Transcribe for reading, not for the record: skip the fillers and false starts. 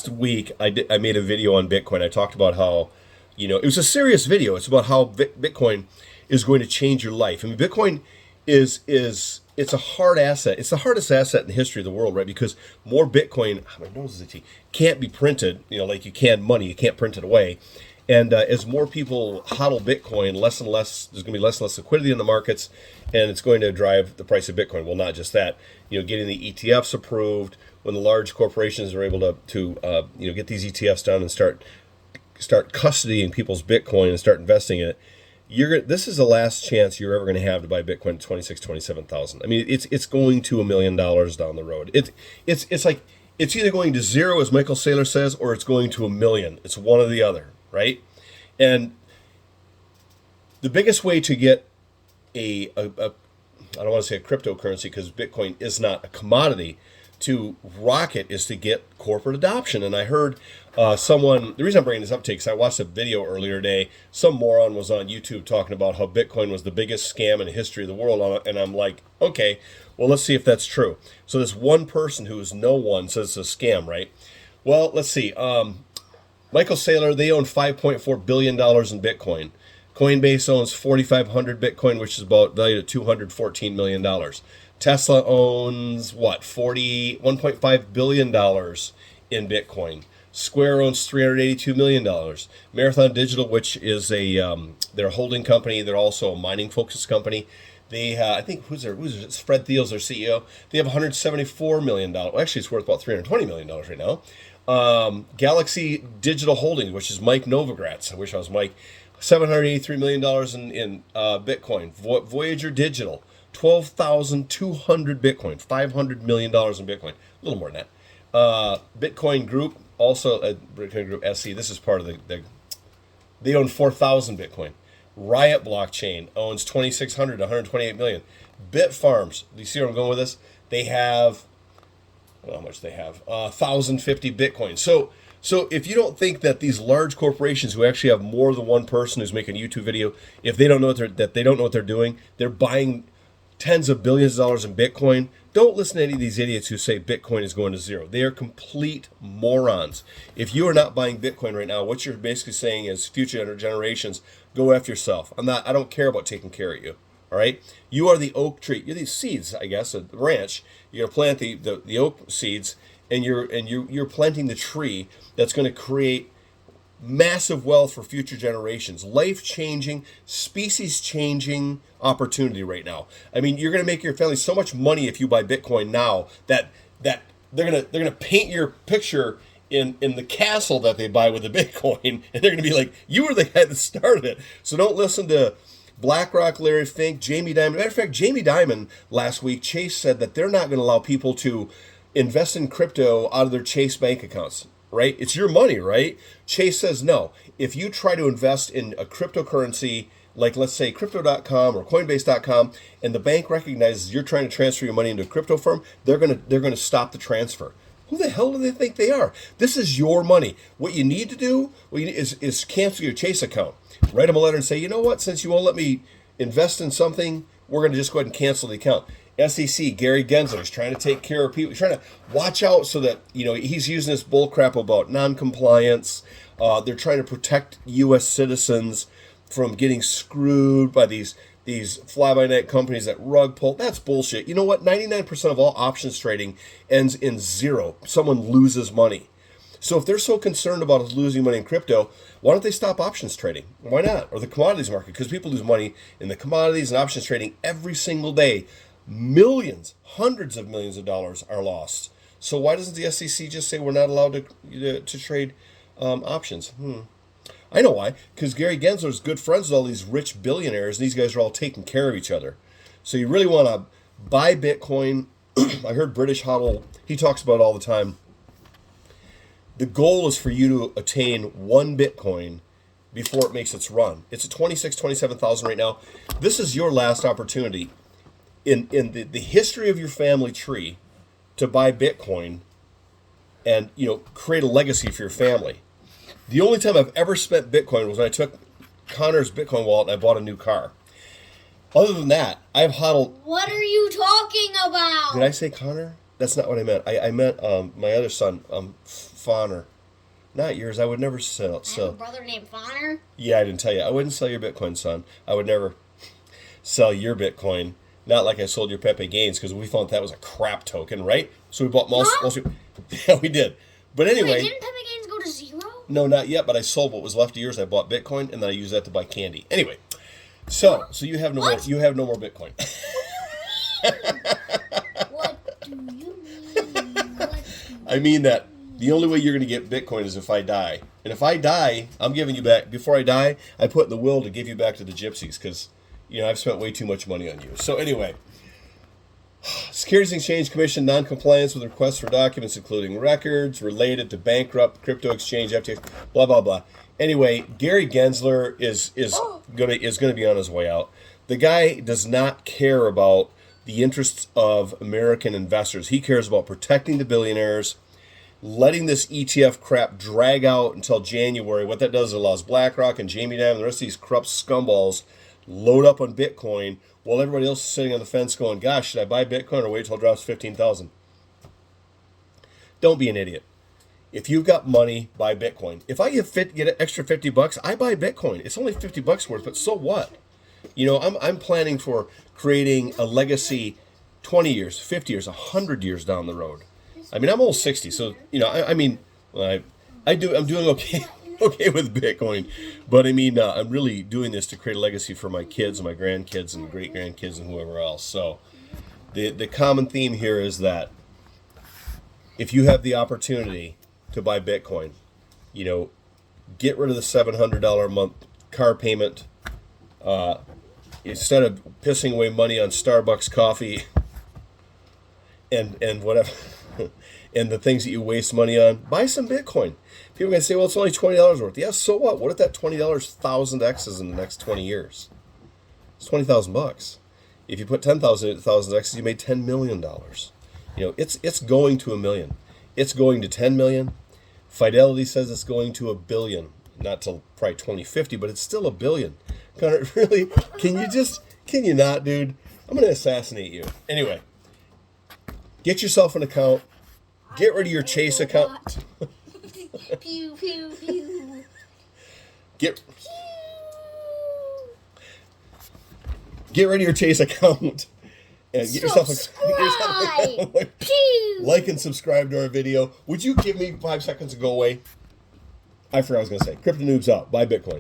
last week I made a video on Bitcoin. I talked about how, it was a serious video. It's about how Bitcoin is going to change your life. I mean, Bitcoin is it's a hard asset. It's the hardest asset in the history of the world, right? Because more Bitcoin, my nose is itchy, can't be printed, like you can money. You can't print it away. And as more people hodl Bitcoin, less and less, there's going to be less and less liquidity in the markets, and it's going to drive the price of Bitcoin. Well, not just that, getting the ETFs approved, when the large corporations are able to get these ETFs done and start custodying people's Bitcoin and start investing in it. This is the last chance you're ever going to have to buy Bitcoin at 26,000, 27,000. I mean, it's going to $1 million down the road. It's like it's either going to zero, as Michael Saylor says, or it's going to $1 million. It's one or the other, right? And the biggest way to get I don't want to say a cryptocurrency because Bitcoin is not a commodity, to rocket is to get corporate adoption. And I heard the reason I'm bringing this up to you, because I watched a video earlier today. Some moron was on YouTube talking about how Bitcoin was the biggest scam in the history of the world. And I'm like, okay, well, let's see if that's true. So this one person who is no one says it's a scam, right? Well, let's see. Michael Saylor, they own $5.4 billion in Bitcoin. Coinbase owns 4,500 Bitcoin, which is about valued at $214 million. Tesla owns, $1.5 billion in Bitcoin. Square owns $382 million. Marathon Digital, which is their holding company, they're also a mining-focused company. They, I think, it's Fred Thiel's their CEO. They have $174 million. Well, actually, it's worth about $320 million right now. Galaxy Digital Holdings, which is Mike Novogratz. I wish I was Mike. $783 million in Bitcoin. Voyager Digital, 12,200 Bitcoin, $500 million in Bitcoin. A little more than that. Bitcoin Group, also Bitcoin Group SC, this is part of they own 4,000 Bitcoin. Riot Blockchain owns 2,600, 128 million. Bitfarms, do you see where I'm going with this? They have, how much they have? 1,050 Bitcoin. So if you don't think that these large corporations who actually have more than one person who's making a YouTube video, if they don't know what they're doing, they're buying tens of billions of dollars in Bitcoin. Don't listen to any of these idiots who say Bitcoin is going to zero. They are complete morons. If you are not buying Bitcoin right now, what you're basically saying is future generations, go after yourself. I don't care about taking care of you. All right? You are the oak tree. You're these seeds, I guess, a branch. You're going to plant the oak seeds, and you're planting the tree that's going to create massive wealth for future generations, life-changing, species-changing opportunity right now. I mean, you're going to make your family so much money if you buy Bitcoin now that they're going to paint your picture in the castle that they buy with the Bitcoin, and they're going to be like, you were the guy that started it. So don't listen to BlackRock, Larry Fink, Jamie Dimon. Matter of fact, Jamie Dimon last week, Chase said that they're not going to allow people to invest in crypto out of their Chase bank accounts. Right? It's your money, right? Chase says no. If you try to invest in a cryptocurrency, like let's say crypto.com or coinbase.com, and the bank recognizes you're trying to transfer your money into a crypto firm, they're gonna stop the transfer. Who the hell do they think they are? This is your money. What you need to do is cancel your Chase account. Write them a letter and say, you know what, since you won't let me invest in something, we're going to just go ahead and cancel the account. SEC, Gary Gensler is trying to take care of people. He's trying to watch out so that, he's using this bull crap about non-compliance. They're trying to protect U.S. citizens from getting screwed by these fly-by-night companies that rug pull. That's bullshit. You know what? 99% of all options trading ends in zero. Someone loses money. So if they're so concerned about us losing money in crypto, why don't they stop options trading? Why not? Or the commodities market? Because people lose money in the commodities and options trading every single day. Millions, hundreds of millions of dollars are lost. So why doesn't the SEC just say we're not allowed to trade options? I know why. Because Gary Gensler is good friends with all these rich billionaires, and these guys are all taking care of each other. So you really want to buy Bitcoin. I heard British Hodl, he talks about it all the time. The goal is for you to attain one Bitcoin before it makes its run. It's at 27,000 right now. This is your last opportunity in the history of your family tree to buy Bitcoin and create a legacy for your family. The only time I've ever spent Bitcoin was when I took Connor's Bitcoin wallet and I bought a new car. Other than that, I've hodled. What are you talking about? Did I say Connor? That's not what I meant. I meant my other son, Fawner. Not yours. I would never sell. I have a brother named Fonner. Yeah, I didn't tell you. I wouldn't sell your Bitcoin, son. I would never sell your Bitcoin. Not like I sold your Pepe Gains, because we thought that was a crap token, right? So we bought most. Yeah, we did. But anyway. Wait, didn't Pepe Gains go to 0? No, not yet. But I sold what was left of yours. I bought Bitcoin, and then I used that to buy candy. Anyway, so you have no more. You have no more Bitcoin. What do you mean? I mean that the only way you're going to get Bitcoin is if I die. And if I die, I'm giving you back. Before I die, I put in the will to give you back to the gypsies because, I've spent way too much money on you. So anyway, Securities and Exchange Commission non-compliance with requests for documents including records related to bankrupt crypto exchange, FTX, blah, blah, blah. Anyway, Gary Gensler is gonna be on his way out. The guy does not care about the interests of American investors. He cares about protecting the billionaires, letting this ETF crap drag out until January. What that does is allows BlackRock and Jamie Dimon and the rest of these corrupt scumballs load up on Bitcoin while everybody else is sitting on the fence going, gosh, should I buy Bitcoin or wait till it drops 15,000? Don't be an idiot. If you've got money, buy Bitcoin. If I get an extra $50, I buy Bitcoin. It's only $50 worth, but so what? I'm planning for creating a legacy 20 years, 50 years, 100 years down the road. I mean, I'm almost 60, so, I'm doing okay with Bitcoin, but I'm really doing this to create a legacy for my kids and my grandkids and great-grandkids and whoever else. So the common theme here is that if you have the opportunity to buy Bitcoin, get rid of the $700 a month car payment. Instead of pissing away money on Starbucks coffee and whatever, and the things that you waste money on, buy some Bitcoin. People are going to say, well, it's only $20 worth. Yeah, so what? What if that $20 1,000x's in the next 20 years? It's $20,000. If you put 10,000 x's, you made $10 million. It's going to $1 million. It's going to 10 million. Fidelity says it's going to $1 billion. Not till probably 2050, but it's still $1 billion. Connor, really? Can you not, dude? I'm going to assassinate you. Anyway, get yourself an account. Get rid of your Chase account. Pew, pew, pew. Get rid of your Chase account. And get yourself a like and subscribe to our video. Would you give me 5 seconds to go away? I forgot what I was going to say. Crypto Noobs out. Buy Bitcoin.